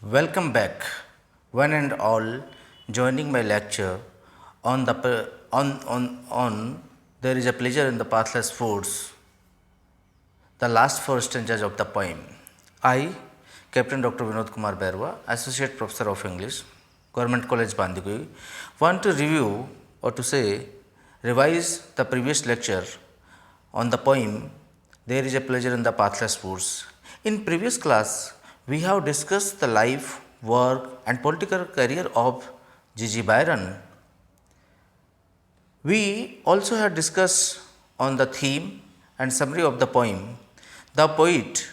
Welcome back, one and all, joining my lecture on there is a pleasure in the pathless foods, the last four stanzas of the poem. I, Captain Dr. Vinod Kumar Berwa, Associate Professor of English, Government College Bandigui, want to review or to say revise the previous lecture on the poem There is a Pleasure in the Pathless Woods. In previous class, we have discussed the life, work and political career of G.G. Byron. We also had discussed on the theme and summary of the poem. The poet,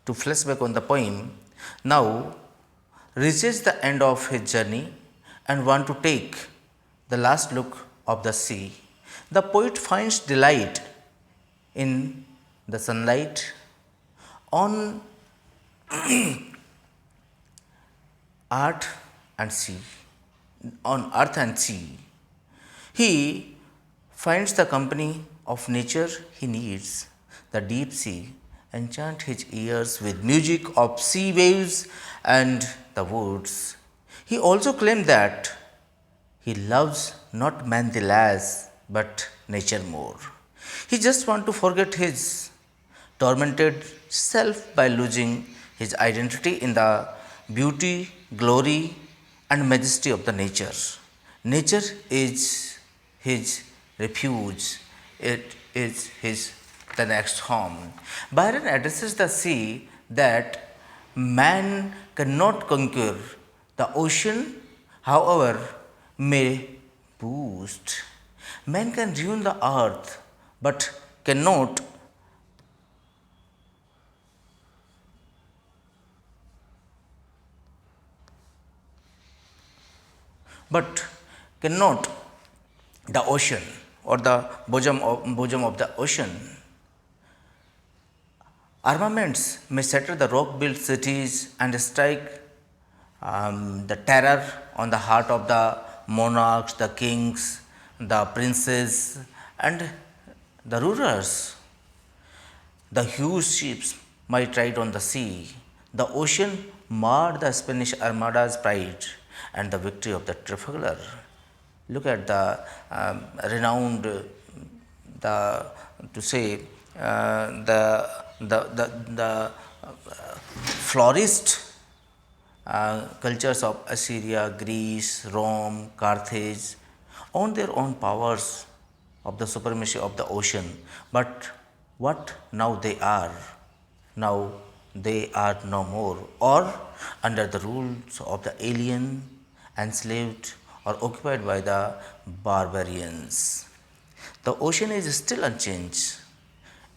to flashback on the poem, now reaches the end of his journey and want to take the last look of the sea. The poet finds delight in the sunlight on earth and sea, on earth and sea. He finds the company of nature he needs, the deep sea, enchant his ears with music of sea waves and the woods. He also claimed that he loves not man the less, but nature more. He just want to forget his tormented self by losing his identity in the beauty, glory, and majesty of the nature. Nature is his refuge, it is his the next home. Byron addresses the sea that man cannot conquer. The ocean, however, may boost. Man can ruin the earth, but cannot but cannot the ocean or the bosom of the ocean. Armaments may shatter the rock built cities and strike the terror on the heart of the monarchs, the kings, the princes, and the rulers. The huge ships might ride on the sea. The ocean marred the Spanish Armada's pride and the victory of the Trafalgar. Look at the renowned, the to say the flourished cultures of Assyria, Greece, Rome, Carthage own their own powers of the supremacy of the ocean. But what now they are? Now they are no more, or under the rules of the alien, enslaved, or occupied by the barbarians. The ocean is still unchanged,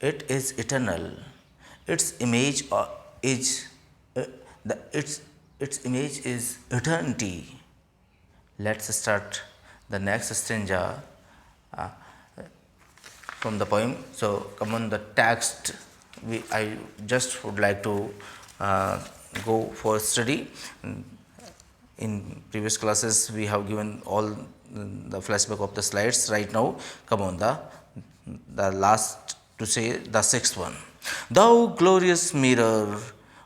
it is eternal. Its image is the, its image is eternity. Let's start the next stanza uh, from the poem. So, come on the text. I just would like to go for study. In previous classes, we have given all the flashback of the slides. Right now, come on the last to say the sixth one. Thou glorious mirror,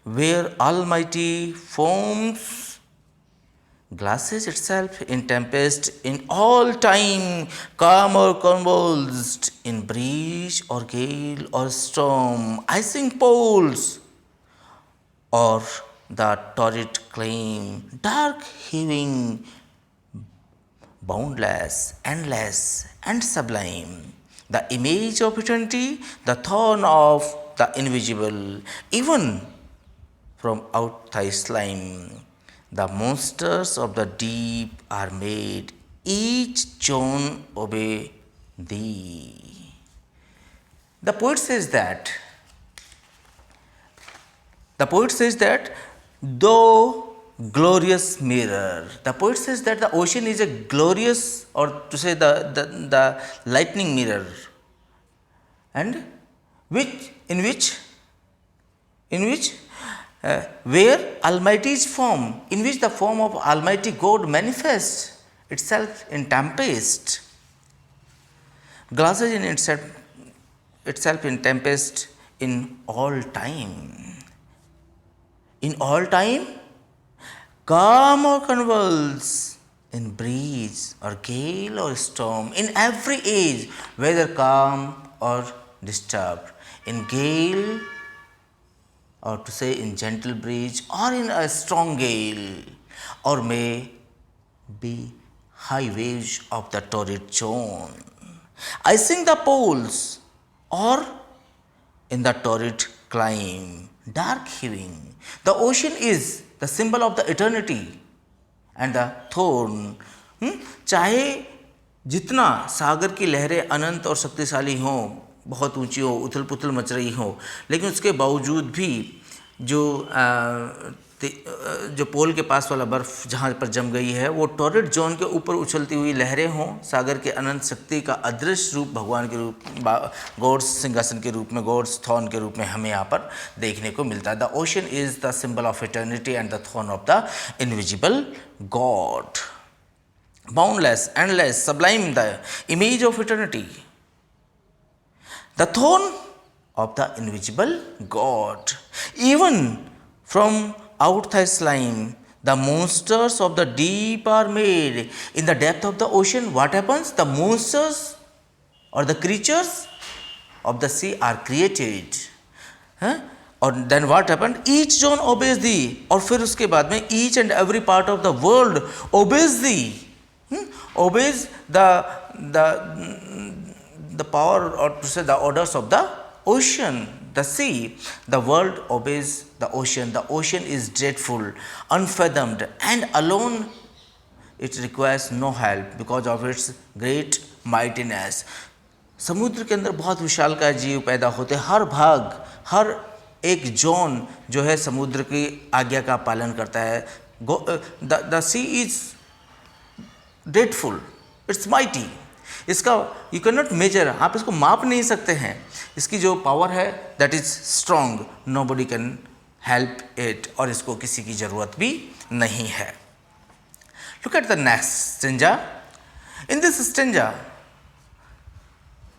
where Almighty foams glasses itself in tempest, in all time, calm or convulsed, in breeze or gale or storm, icing poles, or the torrid claim, dark heaving, boundless, endless, and sublime. The image of eternity, the thorn of the invisible, even from out thy slime. The monsters of the deep are made, each John obey thee. The poet says that though glorious mirror, the poet says that the ocean is a glorious, or to say the lightning mirror, and which in which where Almighty's form, in which the form of Almighty God manifests itself in tempest, glasses in itself in tempest in all time. in all time, calm or convulse, in breeze or gale or storm, in every age, whether calm or disturbed, in gale or to say in gentle breeze or in a strong gale, or may be high waves of the torrid zone. I sing the poles or in the torrid climb, dark heaving. The ocean is the symbol of the eternity and the thorn. चाहे जितना सागर की लहरें अनंत और शक्तिशाली हों, बहुत ऊंची हो, उथल पुथल मच रही हो, लेकिन उसके बावजूद भी जो जो पोल के पास वाला बर्फ़ जहाँ पर जम गई है, वो टॉरिड जोन के ऊपर उछलती हुई लहरें हों, सागर के अनंत शक्ति का अदृश्य रूप भगवान के रूप, गॉड्स सिंहासन के रूप में, गॉड्स थ्रोन के रूप में हमें यहाँ पर देखने को मिलता है. The ocean is the symbol of eternity and the throne of the invisible God. Boundless, endless, sublime, the image of eternity. The throne of the invisible God. Even from out thy slime, the monsters of the deep are made. In the depth of the ocean, what happens? The monsters or the creatures of the sea are created. Or then what happened? Each zone obeys thee. और फिर उसके बाद में each and every part of the world obeys thee. Obeys the power, or to say the orders of the ocean, the sea. The world obeys the ocean. The ocean is dreadful, unfathomed, and alone it requires no help because of its great mightiness. समुद्र के अंदर बहुत विशालकाय जीव पैदा होते हैं. हर भाग, हर एक जोन जो है समुद्र की आज्ञा का पालन करता है. The sea is dreadful, it's mighty. इसका यू कैन नॉट मेजर, आप इसको माप नहीं सकते हैं. इसकी जो पावर है that is strong, nobody can help it, और इसको किसी की ज़रूरत भी नहीं है. Look at the next stanza. In this stanza,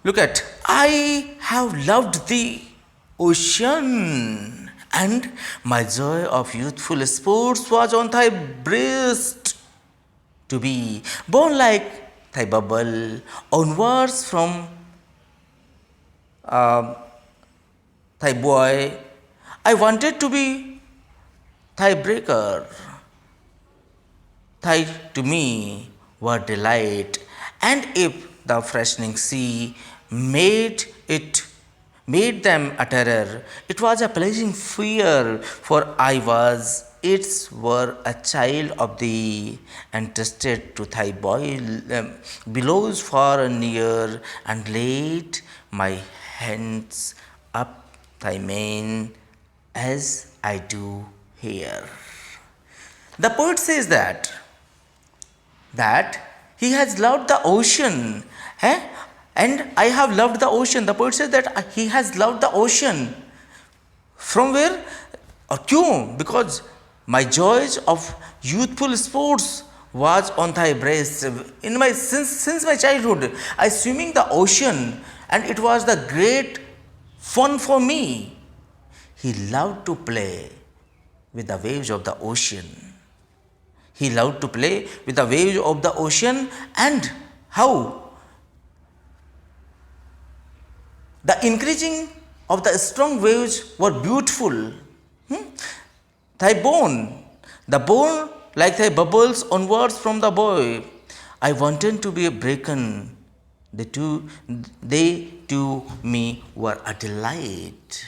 look at, I have loved the ocean and my joy of youthful sports was on thy breast to be borne like thy bubble onwards from thy boy. I wanted to be thy breaker. Thy to me were delight, and if the freshening sea made them a terror, it was a pleasing fear, for I was its were a child of thee, and trusted to thy billows far and near, and laid my hands up thy mane as I do here. The poet says that he has loved the ocean, and I have loved the ocean. The poet says that he has loved the ocean. From where or क्यों? Because my joys of youthful sports was on thy breast. In my since my childhood, I swimming the ocean, and it was the great fun for me. He loved to play with the waves of the ocean. He loved to play with the waves of the ocean, and how? The increasing of the strong waves were beautiful. Thy bone, the bone like thy bubbles onwards from the boy. I wanted to be a breaken. They to me were a delight.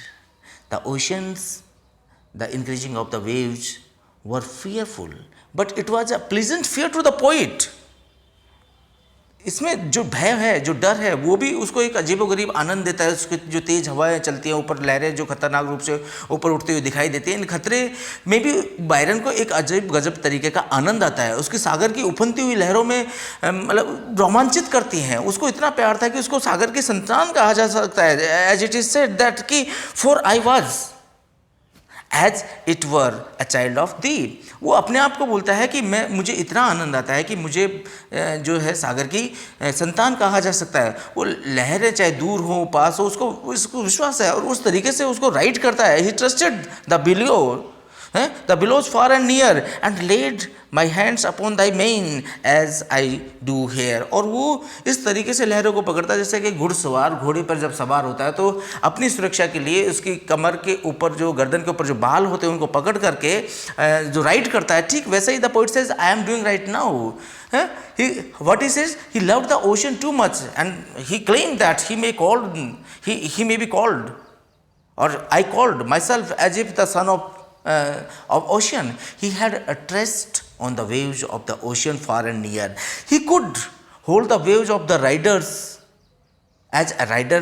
The oceans, the increasing of the waves were fearful, but it was a pleasant fear to the poet. इसमें जो भय है, जो डर है, वो भी उसको एक अजीबोगरीब आनंद देता है. उसकी जो तेज हवाएं चलती हैं, ऊपर लहरें जो खतरनाक रूप से ऊपर उठती हुई दिखाई देती हैं, इन खतरे में भी बायरन को एक अजीब गजब तरीके का आनंद आता है. उसकी सागर की उफनती हुई लहरों में मतलब रोमांचित करती हैं. उसको इतना प्यार था कि उसको सागर की संतान कहा जा सकता है. As it is said that कि for I was as it were a child of thee. वो अपने आप को बोलता है कि मुझे इतना आनंद आता है कि मुझे जो है सागर की संतान कहा जा सकता है. वो लहरें चाहे दूर हो पास हो, उसको विश्वास है और उस तरीके से उसको राइड करता है. He trusted the billow the billows far and near, and laid my hands upon thy mane as I do here. और वो इस तरीके से लहरों को पकड़ता है जैसे कि घुड़सवार घोड़े पर जब सवार होता है तो अपनी सुरक्षा के लिए उसकी कमर के ऊपर जो गर्दन के ऊपर जो बाल होते हैं उनको पकड़ करके जो राइड करता है, ठीक वैसे ही the poet says I am doing right now. What he says, he loved the ocean too much, and he claimed that he may be called, or I called myself as if the son of ocean. He had a trust on the waves of the ocean far and near. He could hold the waves of the riders as a rider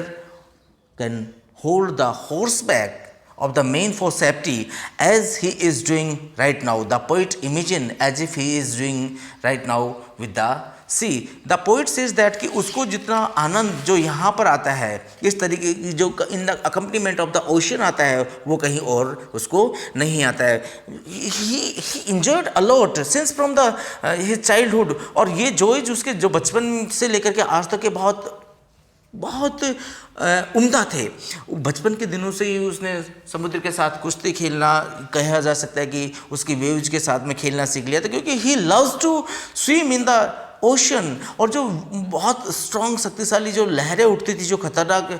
can hold the horseback of the mane for safety, as he is doing right now. The poet imagined as if he is doing right now with the sea. The poet says that कि उसको जितना आनंद जो यहाँ पर आता है इस तरीके की जो in the accompaniment of the ocean आता है वो कहीं और उसको नहीं आता है. He enjoyed a lot since from the his childhood. और ये joy उसके जो बचपन से लेकर के आज तक के बहुत उम्दा थे. बचपन के दिनों से ही उसने समुद्र के साथ कुश्ती खेलना, कहा जा सकता है कि उसकी वेव्स के साथ में खेलना सीख लिया था, क्योंकि he loves to swim in the ocean. और जो बहुत स्ट्रॉन्ग शक्तिशाली जो लहरें उठती थी, जो खतरनाक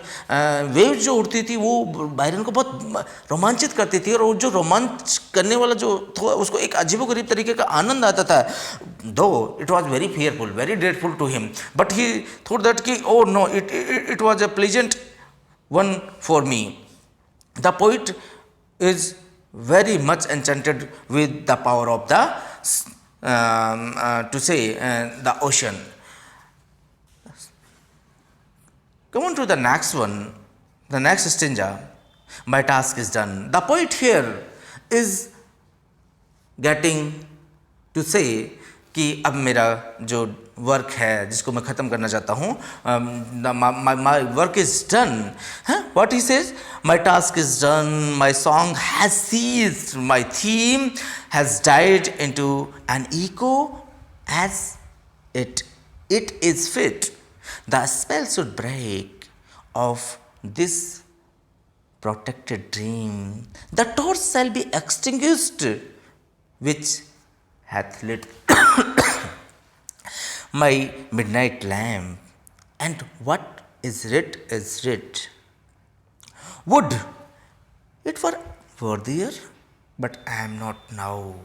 वेव्स जो उठती थी, वो बायरन को बहुत रोमांचित करती थी. और वो जो रोमांच करने वाला जो था उसको एक अजीबोगरीब तरीके का आनंद आता था. Though it was very fearful, very dreadful to him, but he thought that कि oh no, it was a pleasant one for me. The poet is very much enchanted with the power of the the ocean. Come on to the next one, the next stanza. My task is done. The poet here is getting to say कि अब मेरा जो work है जिसको मैं ख़त्म करना चाहता हूँ, my work is done. What he says, my task is done, my song has ceased, my theme has died into an echo as it is fit. The spell should break of this protected dream. The torch shall be extinguished which hath lit my midnight lamp, and what is writ is writ. Would it were worthier, but I am not now.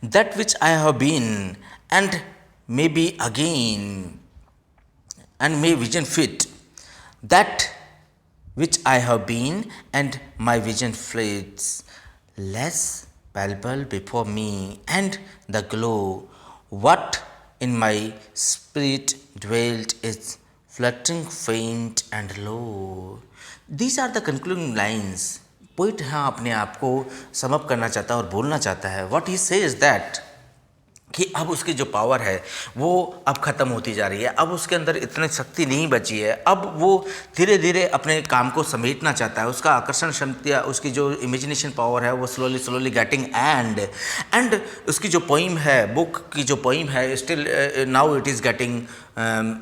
That which I have been, and may be again, and may vision fit. That which I have been, and my vision flits, less palpable before me, and the glow, what in my spirit dwelt, is fluttering faint and low. These are the concluding lines. Poet यहाँ अपने आप को sum up करना चाहता है और बोलना चाहता है. व्हाट ही सेज दैट कि अब उसकी जो पावर है वो अब ख़त्म होती जा रही है, अब उसके अंदर इतनी शक्ति नहीं बची है, अब वो धीरे धीरे अपने काम को समेटना चाहता है. उसका आकर्षण क्षमता, उसकी जो इमेजिनेशन पावर है वो स्लोली गेटिंग एंड उसकी जो पोइम है, बुक की जो पोइम है, still now it is getting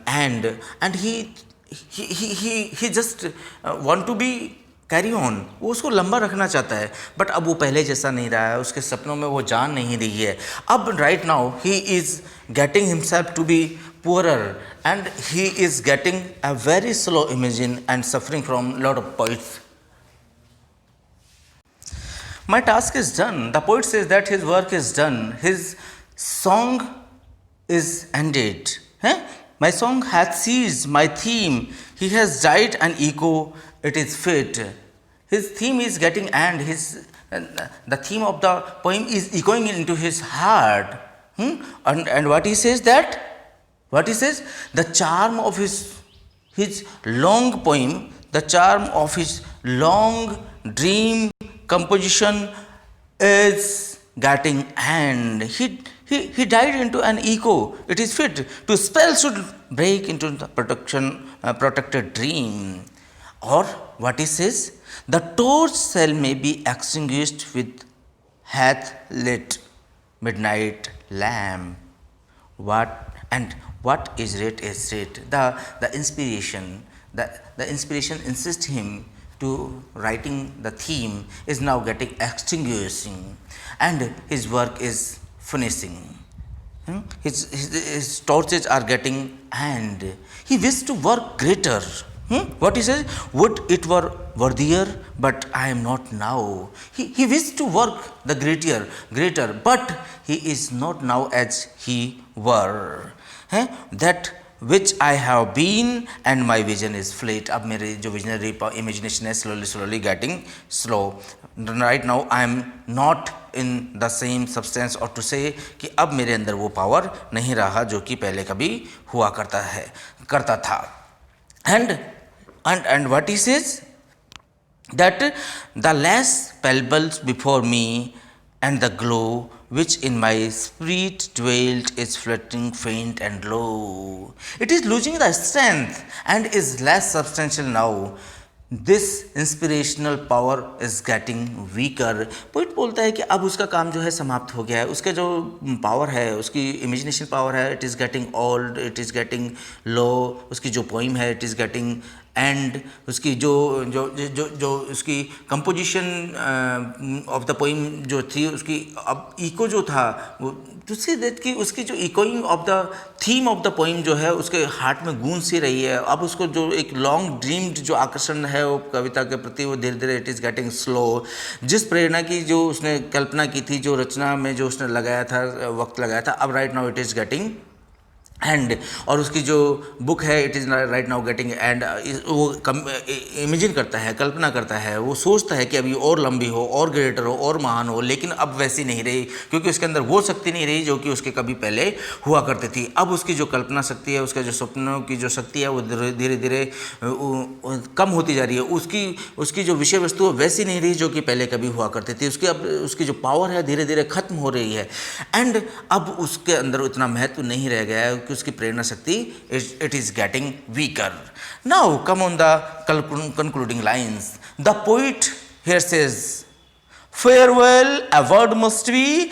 and he just want to be carry on. वो उसको लंबा रखना चाहता है, बट अब वो पहले जैसा नहीं रहा है, उसके सपनों में वो जान नहीं रही है. अब right now he is getting himself to be poorer, and he is getting a very slow imagine and suffering from lot of poets. My task is done. The poet says that his work is done, his song is ended. My song hath ceased, my theme, he has died an echo, it is fit. His theme is getting end, the theme of the poem is echoing into his heart. And what he says that? What he says? The charm of his long poem, the charm of his long dream composition is getting end. He died into an echo. It is fit. To spell should break into the protected dream. Or what he says? The torch shall may be extinguished with hath lit midnight lamp. What is writ is writ. The inspiration, the inspiration insists him to writing the theme is now getting extinguishing and his work is finishing. His torches are getting and he wished to work greater. What he says? Would it were worthier, but I am not now. He wished to work the greater, but he is not now as he were. That which I have been and my vision is fleet. अब मेरे जो visionary imagination है slowly getting slow. Right now I am not in the same substance, or to say कि अब मेरे अंदर वो power नहीं रहा जो कि पहले कभी हुआ करता था. And what he says, that the less palpables before me and the glow which in my spirit dwelt is fluttering faint and low. It is losing the strength and is less substantial now. This inspirational power is getting weaker. Poet बोलता है कि अब उसका काम जो है समाप्त हो गया है, उसका जो पावर है, उसकी इमेजिनेशन पावर है, it is getting old, it is getting low. उसकी जो पोइम है, इट इज़ गेटिंग एंड. उसकी जो जो जो जो उसकी कंपोजिशन ऑफ द पोइम जो थी, उसकी अब इको जो था वो दूसरी देख कि उसकी जो echoing of the theme of the poem जो है उसके हार्ट में गूंज सी रही है. अब उसको जो एक लॉन्ग ड्रीम्ड जो आकर्षण है वो कविता के प्रति, वो धीरे धीरे इट इज़ गेटिंग स्लो. जिस प्रेरणा की जो उसने कल्पना की थी, जो रचना में जो उसने लगाया था, वक्त लगाया था, अब right now it is getting and. और उसकी जो बुक है, it is right now getting and. वो इमेजिन करता है, कल्पना करता है, वो सोचता है कि अभी और लंबी हो, और ग्रेटर हो, और महान हो, लेकिन अब वैसी नहीं रही, क्योंकि उसके अंदर वो शक्ति नहीं रही जो कि उसके कभी पहले हुआ करती थी. अब उसकी जो कल्पना शक्ति है, उसका जो सपनों की जो शक्ति है, वो धीरे धीरे कम होती जा रही है. उसकी जो विषय वस्तु है वैसी नहीं रही जो कि पहले कभी हुआ करती थी. उसकी जो पावर है धीरे धीरे खत्म हो रही है. एंड अब उसके अंदर उतना महत्व नहीं रह गया है, उसकी प्रेरणा शक्ति it is getting weaker. Now come on the concluding lines. The poet here says, farewell a word must be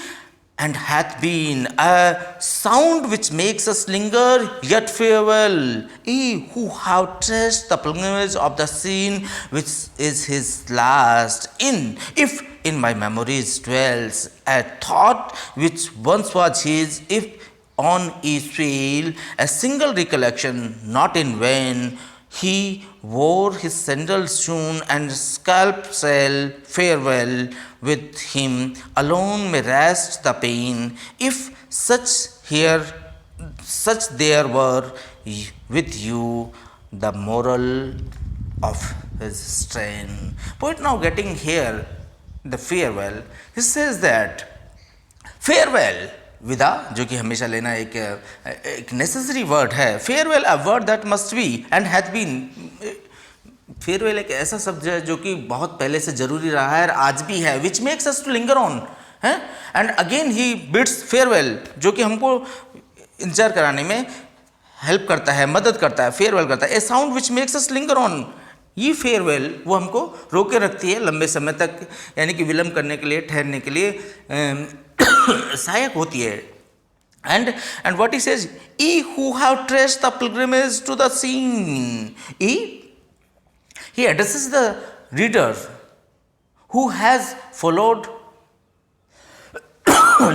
and hath been a sound which makes us linger, yet farewell ye who have traced the pilgrimage of the scene which is his last. If in my memories dwells a thought which once was his, if on each trail a single recollection, not in vain he wore his sandals soon and scalp shall farewell. With him alone may rest the pain, if such there were with you the moral of his strain. Poet now getting here the farewell, he says that farewell, विदा, जो कि हमेशा लेना एक necessary word है. Farewell a word that must be and hath been. Farewell एक ऐसा शब्द है जो कि बहुत पहले से जरूरी रहा है और आज भी है. Which makes us to linger on है. And again he bids farewell, जो कि हमको इंतजार कराने में हेल्प करता है, मदद करता है, फेयरवेल करता है. A sound which makes us linger on. ये फेयरवेल वो हमको रोके रखती है लंबे समय तक, यानी कि विलंब करने के लिए, ठहरने के लिए सहायक होती है. And what he says, ye who have traced the pilgrimage to the scene. He addresses the reader who has followed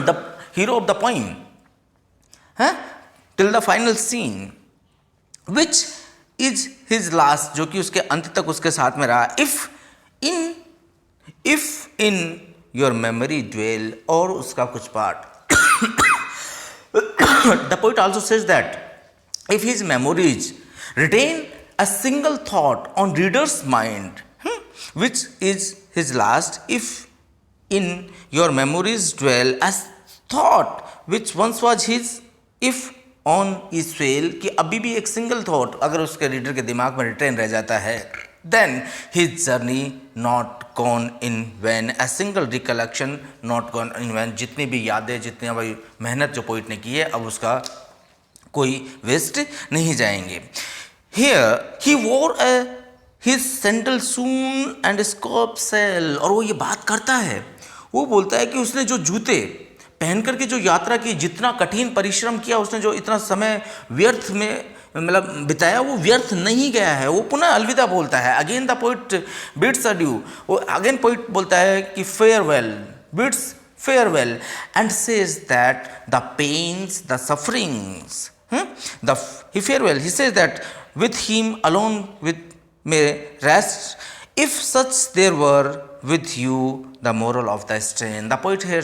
the hero of the poem till the final scene, which is his last, जो कि उसके अंत तक उसके साथ में रहा. If in your memory dwell, और उसका कुछ part. The poet also says that if his memories retain a single thought on reader's mind, which is his last, if in your memories dwell a thought which once was his, if on his fail, कि अभी भी एक single thought अगर उसके reader के दिमाग में retain रह जाता है, then his journey not gone in vain, a single recollection not gone in vain. जितनी भी यादें, जितनी भाई मेहनत जो पोइट ने की है, अब उसका कोई वेस्ट नहीं जाएंगे. Here he wore his sandal soon and scarp shell. और वो ये बात करता है, वो बोलता है कि उसने जो जूते पहन करके जो यात्रा की, जितना कठिन परिश्रम किया उसने, जो इतना समय व्यर्थ में मतलब बिताया वो व्यर्थ नहीं गया है, वो पुनः अलविदा बोलता है। Again the poet bids adieu, वो अगेन पोइट बोलता है कि farewell, bids farewell, and says that the pains, the sufferings, he farewell, he says that with him alone with may rest, if such there were with you the moral of the strain. The poet here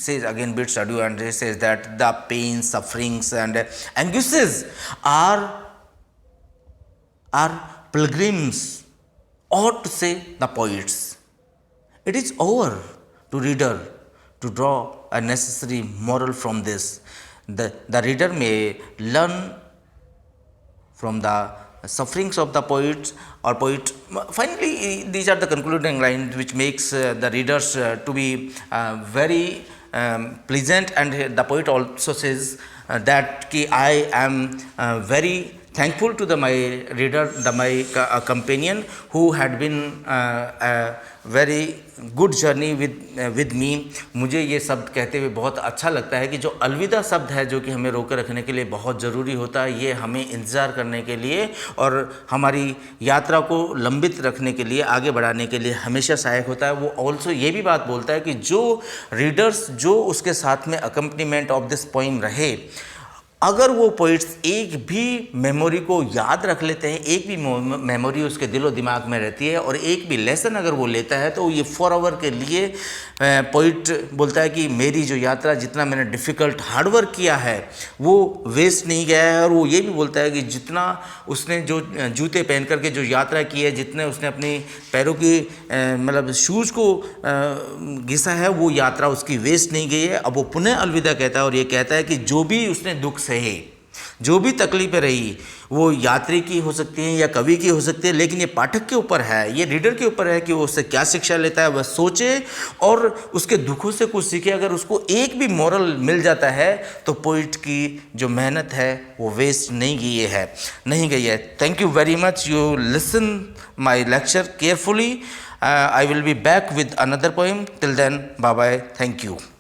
says again bids adieu, and he says that the pains, sufferings and anguishes are pilgrims, or to say the poets. It is over to reader to draw a necessary moral from this. The reader may learn from the sufferings of the poets or poet. Finally, these are the concluding lines which makes the readers to be very pleasant, and the poet also says that ki I am very thankful to my reader, my companion who had been a very good journey with me. मुझे ये शब्द कहते हुए बहुत अच्छा लगता है कि जो अलविदा शब्द है, जो कि हमें रोके रखने के लिए बहुत ज़रूरी होता है, ये हमें इंतज़ार करने के लिए और हमारी यात्रा को लंबित रखने के लिए, आगे बढ़ाने के लिए हमेशा सहायक होता है। वो ऑल्सो ये भी बात बोलता है कि जो रीडर्स जो उसके साथ में अकम्पनीमेंट ऑफ दिस पोइम रहे, अगर वो पोइट्स एक भी मेमोरी को याद रख लेते हैं, एक भी मेमोरी उसके दिलो दिमाग में रहती है और एक भी लेसन अगर वो लेता है, तो ये फॉर एवर के लिए पोइट बोलता है कि मेरी जो यात्रा, जितना मैंने डिफ़िकल्ट हार्डवर्क किया है वो वेस्ट नहीं गया है। और वो ये भी बोलता है कि जितना उसने जो जूते पहन करके जो यात्रा की है, जितने उसने अपनी पैरों की मतलब शूज़ को घिसा है, वो यात्रा उसकी वेस्ट नहीं गई है। अब वो पुनः अलविदा कहता है और ये कहता है कि जो भी उसने दुख सहे, जो भी तकलीफें रही, वो यात्री की हो सकती हैं या कवि की हो सकती है, लेकिन ये पाठक के ऊपर है, ये रीडर के ऊपर है कि वो उससे क्या शिक्षा लेता है, वह सोचे और उसके दुखों से कुछ सीखे। अगर उसको एक भी मोरल मिल जाता है तो पोइट की जो मेहनत है वो वेस्ट नहीं गई है। Thank you very much, you listen my lecture carefully. I will be back with another poem. Till then, bye bye. Thank you.